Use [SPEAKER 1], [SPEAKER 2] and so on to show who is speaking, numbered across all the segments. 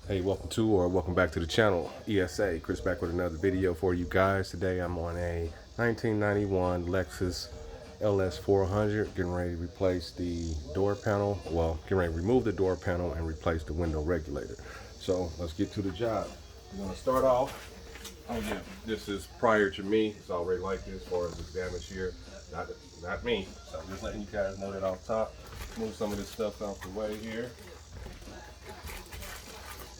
[SPEAKER 1] Hey, welcome back to the channel. ESA, Chris back with another video for you guys. Today I'm on a 1991 Lexus LS 400, getting ready to replace the door panel. Well, getting ready to remove the door panel and replace the window regulator. So let's get to the job. We're gonna start off. Oh yeah, this is prior to me. It's already like this as far as this damage here. Not me. So I'm just letting you guys know that off top. Move some of this stuff out the way here.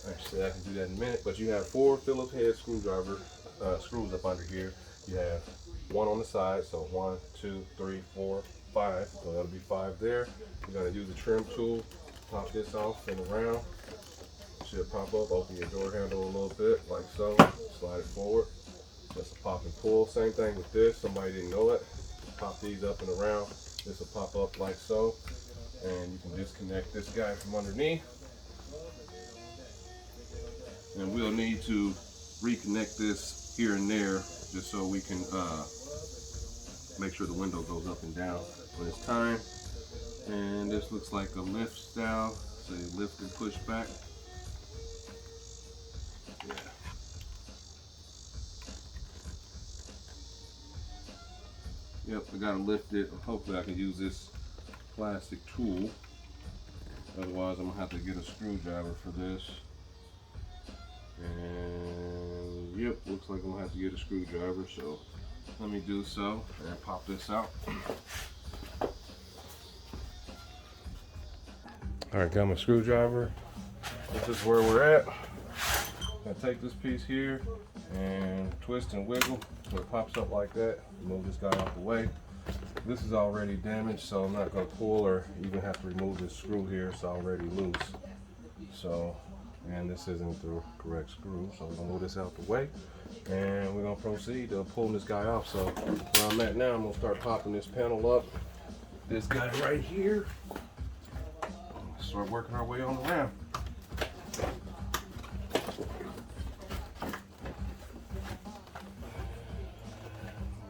[SPEAKER 1] Actually, I can do that in a minute, but you have 4 Phillips head screwdriver screws up under here. You have 1 on the side, so 1, 2, 3, 4, 5. So that'll be 5 there. You're gonna use the trim tool, pop this off and around. It should pop up, open your door handle a little bit, like so. Slide it forward. Just a pop and pull. Same thing with this. Somebody didn't know it. Pop these up and around. This will pop up like so. And you can disconnect this guy from underneath. And we'll need to reconnect this here and there just so we can make sure the window goes up and down when it's time. And this looks like a lift style, so you lift and push back. Yeah. Yep, I gotta lift it. Hopefully I can use this plastic tool. Otherwise I'm gonna have to get a screwdriver for this. And yep, looks like I'm gonna have to get a screwdriver, so let me do so and pop this out. Alright, got my screwdriver. This is where we're at. I take this piece here and twist and wiggle so it pops up like that. Move this guy out the way. This is already damaged, so I'm not gonna pull or even have to remove this screw here. It's already loose. So, and this isn't the correct screw, so we're gonna move this out the way and we're gonna proceed to pulling this guy off. So where I'm at now, I'm gonna start popping this panel up, this guy right here, start working our way on around.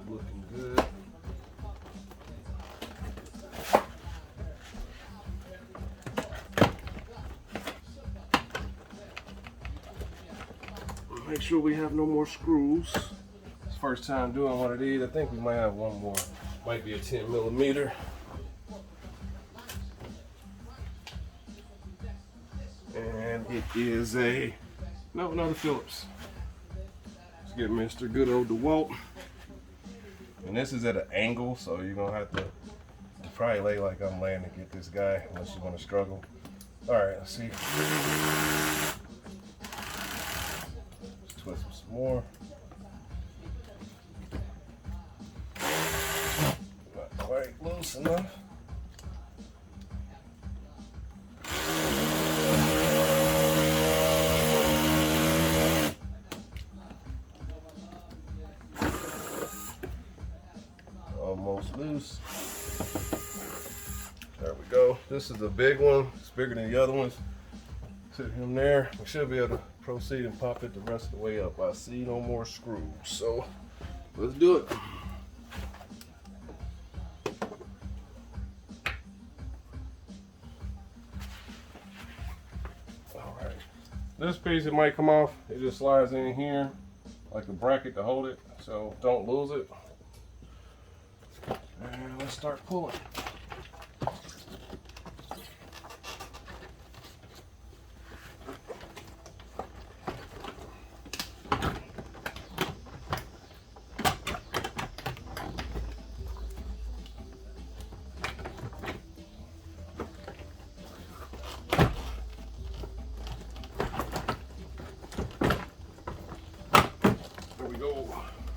[SPEAKER 1] Looking good. Make sure we have no more screws. It's first time doing one of these. I think we might have one more. Might be a 10 millimeter. And it is another Phillips. Let's get Mr. Good old DeWalt. And this is at an angle, so you're gonna have to probably lay like I'm laying to get this guy, unless you're gonna struggle. All right, let's see. Twist him some more. Not quite loose enough. Almost loose. There we go. This is the big one. It's bigger than the other ones. Sit him there. We should be able to proceed and pop it the rest of the way up. I see no more screws, so let's do it. All right, this piece, it might come off. It just slides in here like a bracket to hold it, so don't lose it. And let's start pulling.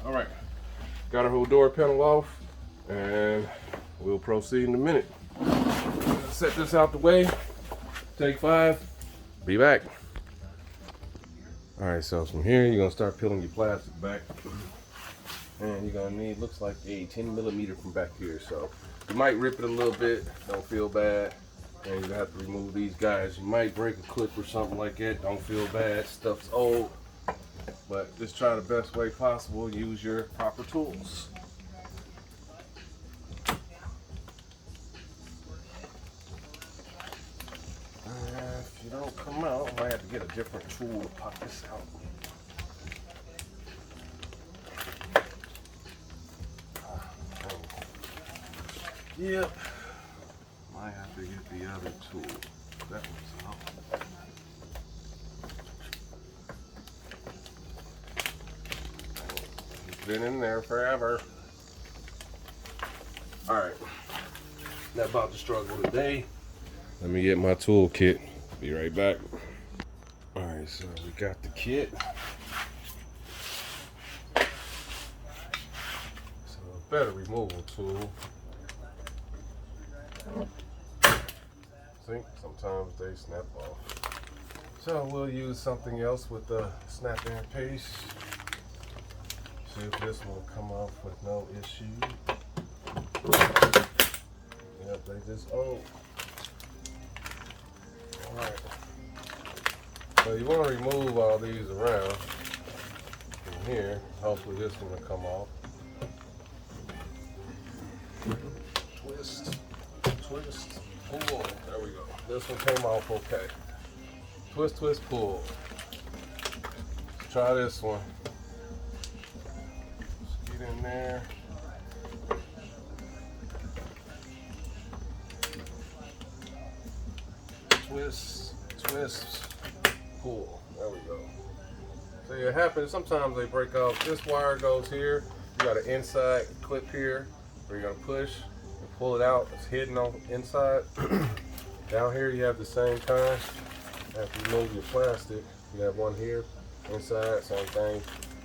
[SPEAKER 1] All right, got our whole door panel off, and we'll proceed in a minute. Set this out the way. Take 5. Be back. All right, so from here you're gonna start peeling your plastic back, and you're gonna need, looks like a 10 millimeter from back here. So you might rip it a little bit. Don't feel bad. And you're gonna have to remove these guys. You might break a clip or something like that. Don't feel bad. Stuff's old. But just try the best way possible. Use your proper tools. If it don't come out, I might have to get a different tool to pop this out. Yep. Might have to get the other tool. That one's out. It's been in there forever. Alright. Not about to struggle today. Let me get my tool kit. Be right back. Alright, so we got the kit. So better removal tool. See, sometimes they snap off. So we'll use something else with the snap in paste. See if this will come off with no issue. Yep, they just, oh. Alright. So you want to remove all these around from here. Hopefully this one will come off. Twist, twist, pull. There we go. This one came off okay. Twist, twist, pull. Let's try this one. Let's get in there. Twist, twist, pull. There we go. So it happens, sometimes they break off. This wire goes here. You got an inside clip here where you're gonna push and pull it out. It's hidden on the inside. Down here you have the same kind. After you remove your plastic, you have one here, inside, same thing.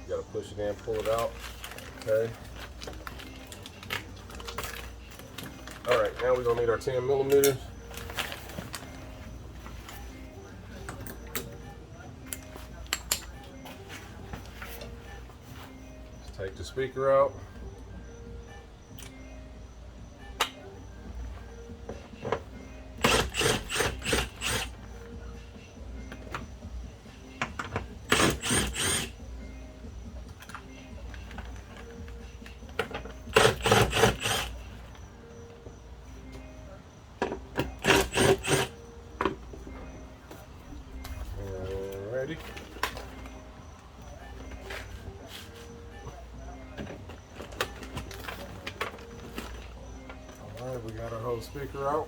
[SPEAKER 1] You gotta push it in, pull it out. Okay. All right, now we're gonna need our 10 millimeters. Take the speaker out. Ready? We got our whole speaker out.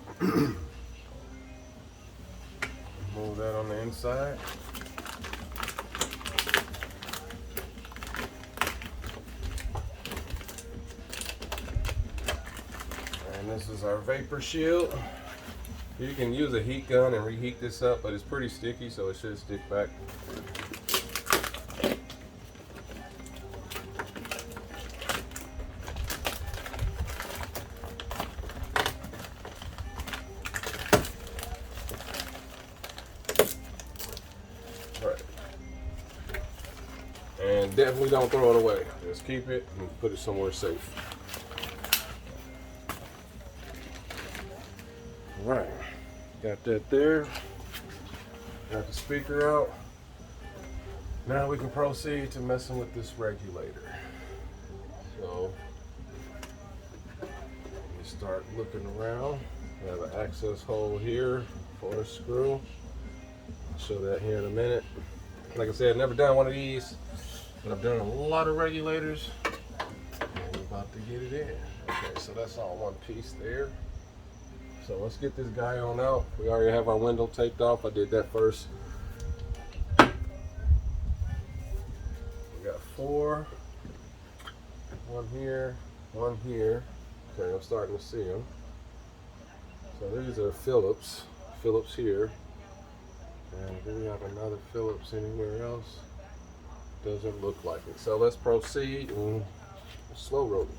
[SPEAKER 1] Move that on the inside. And this is our vapor shield. You can use a heat gun and reheat this up, but it's pretty sticky, so it should stick back. And definitely don't throw it away. Just keep it and put it somewhere safe. All right, got that there. Got the speaker out. Now we can proceed to messing with this regulator. So, you start looking around. We have an access hole here for a screw. I'll show that here in a minute. Like I said, I've never done one of these, but I've done a lot of regulators, and we're about to get it in. Okay, so that's all one piece there. So let's get this guy on out. We already have our window taped off. I did that first. We got 4. One here, one here. Okay, I'm starting to see them. So these are Phillips here. And do we have another Phillips anywhere else? Doesn't look like it. So let's proceed and slow roll it.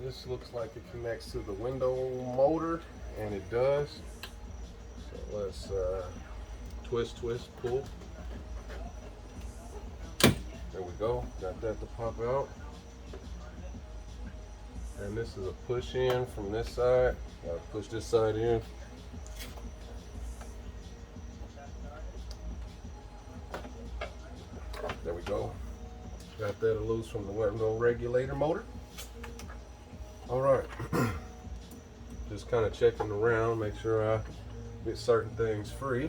[SPEAKER 1] This looks like it connects to the window motor, and it does. So let's twist, twist, pull. There we go. Got that to pop out. And this is a push in from this side. Gotta push this side in. There we go. Got that loose from the window regulator motor. All right, just kind of checking around, make sure I get certain things free.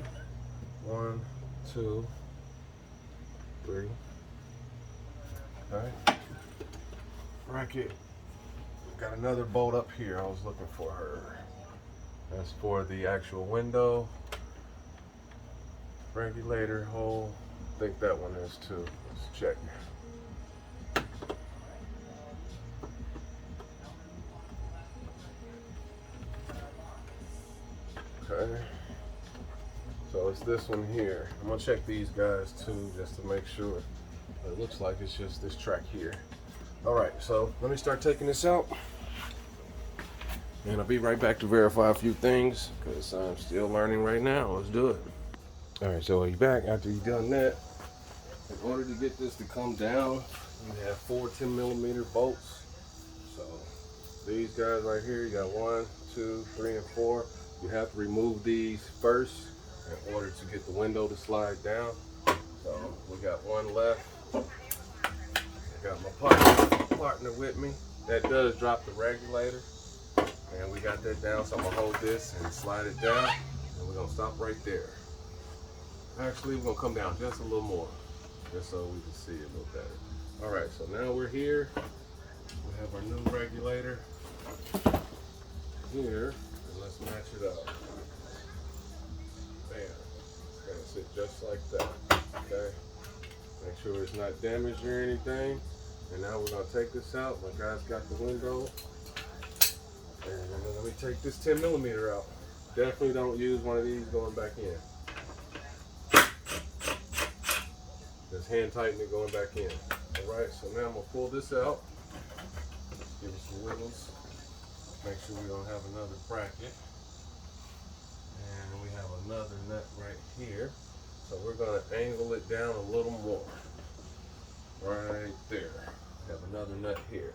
[SPEAKER 1] 1, 2, 3. Okay. Bracket. Got another bolt up here. I was looking for her. That's for the actual window. Regulator hole. I think that one is too. Let's check. Okay. So it's this one here. I'm gonna check these guys too, just to make sure. It looks like it's just this track here. All right, so let me start taking this out. And I'll be right back to verify a few things because I'm still learning right now. Let's do it. All right, so you're back after you've done that. In order to get this to come down, you have 4 10mm bolts. So these guys right here, you got 1, 2, 3, and 4. You have to remove these first in order to get the window to slide down. So we got one left. I got my partner with me. That does drop the regulator. And we got that down, so I'm gonna hold this and slide it down. And we're gonna stop right there. Actually, we're gonna come down just a little more, just so we can see it a little better. All right, so now we're here. We have our new regulator here, and let's match it up. Bam, it's gonna sit just like that, okay? Make sure it's not damaged or anything. And now we're gonna take this out. My guy's got the window. And then let me take this 10mm out. Definitely don't use one of these going back in. Just hand tighten it going back in. All right, so now I'm gonna pull this out. Give it some wiggles. Make sure we don't have another bracket. And we have another nut right here. So we're gonna angle it down a little more. Right there. We have another nut here.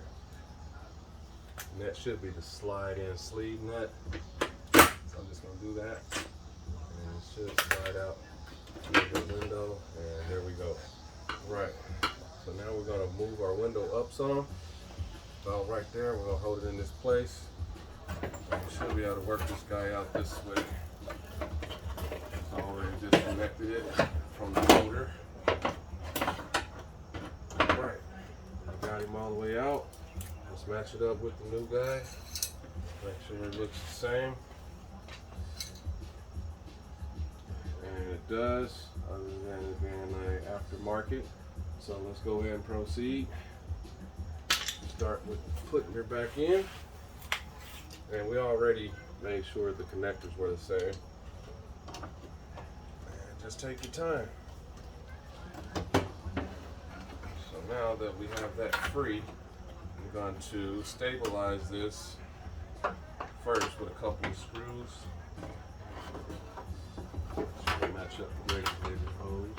[SPEAKER 1] And that should be the slide in sleeve nut. So I'm just gonna do that. And it should slide out through the window. And there we go. Right. So now we're gonna move our window up some. About right there. We're gonna hold it in this place. And we should be able to work this guy out this way. I already disconnected it from the motor. Alright. Got him all the way out. Let's match it up with the new guy. Make sure it looks the same. And it does, other than it being an aftermarket. So let's go ahead and proceed. Start with putting her back in. And we already made sure the connectors were the same. And just take your time. So now that we have that free, I'm going to stabilize this first with a couple of screws. So match up the regulator hose.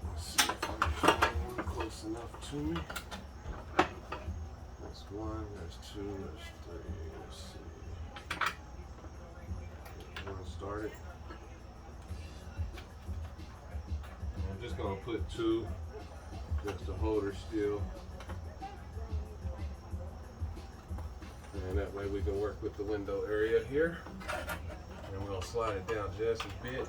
[SPEAKER 1] Let's see if I can get one close enough to me. That's 1, there's 2, there's 3. Let's see. Get one started. I'm just going to put 2 just to hold her still. And that way we can work with the window area here. And we're going to slide it down just a bit.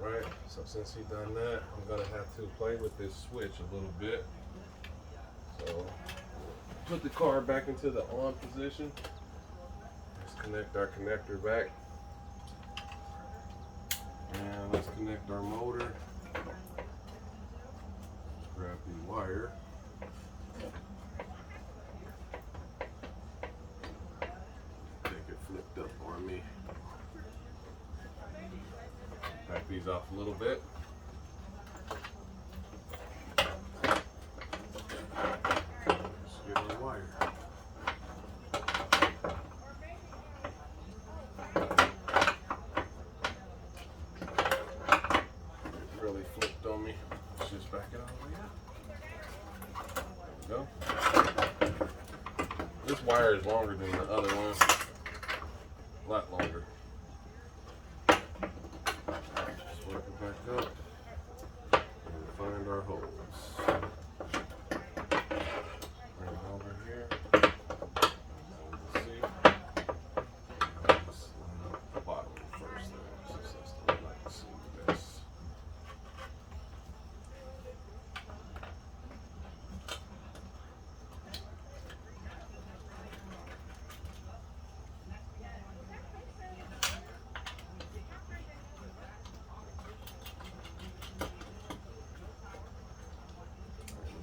[SPEAKER 1] Alright, so since he's done that, I'm going to have to play with this switch a little bit. So, put the car back into the on position. Let's connect our connector back. And let's connect our motor. Grab the wire. Take it flipped up on me. Back these off a little bit. Let's get our wire. It really flipped on me. Let's just back it all the way up. There we go. This wire is longer than the other one. A lot longer. Just work it back up. And find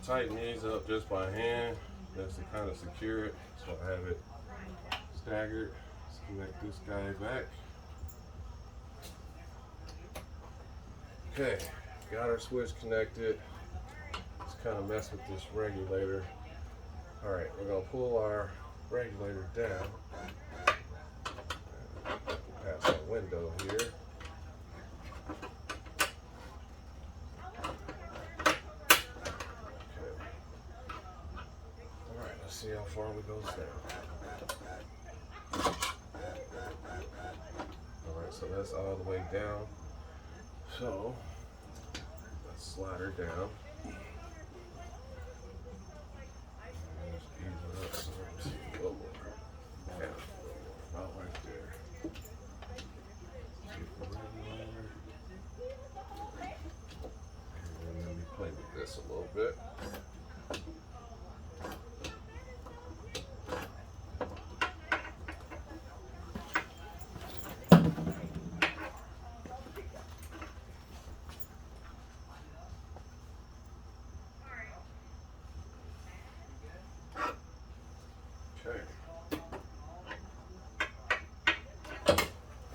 [SPEAKER 1] tighten these up just by hand. That's to kind of secure it. So I have it staggered. Let's connect this guy back. Okay, got our switch connected. Let's kind of mess with this regulator. All right, we're gonna pull our regulator down. Pass our window here. Okay. All right, let's see how far we goes down. All right, so that's all the way down. So let's slide her down. Just ease it up some. A little more. Yeah, a little more. About right there. Get the regulator. And let me play with this a little bit.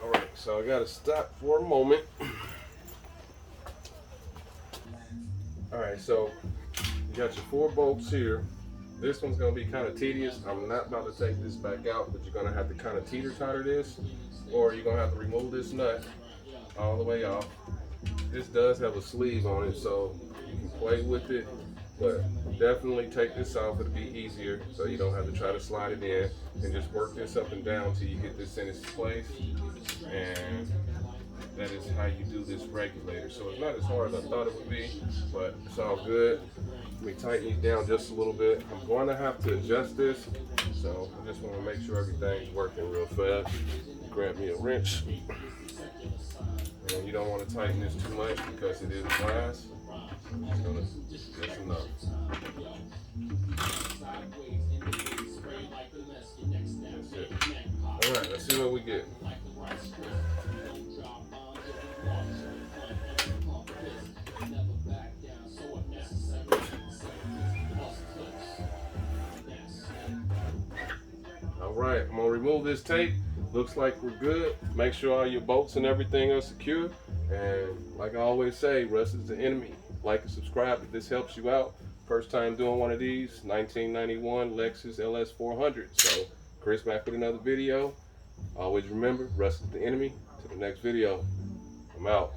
[SPEAKER 1] Alright, so I gotta stop for a moment. Alright, so you got your 4 bolts here. This one's gonna be kind of tedious. I'm not about to take this back out, but you're gonna have to kind of teeter-totter this, or you're gonna have to remove this nut all the way off. This does have a sleeve on it, so you can play with it, but definitely take this off. It'll be easier, so you don't have to try to slide it in, and just work this up and down till you get this in its place. And that is how you do this regulator. So it's not as hard as I thought it would be, but it's all good. Let me tighten these down just a little bit. I'm going to have to adjust this, so I just want to make sure everything's working real fast. Grab me a wrench. And you don't want to tighten this too much because it is glass. It's gonna just enough. That's it. All right, let's see what we get. All right, I'm gonna remove this tape. Looks like we're good. Make sure all your bolts and everything are secure. And like I always say, rust is the enemy. Like and subscribe if this helps you out. First time doing one of these, 1991 Lexus LS 400. So Chris back with another video. Always remember, rust is the enemy. To the next video, I'm out.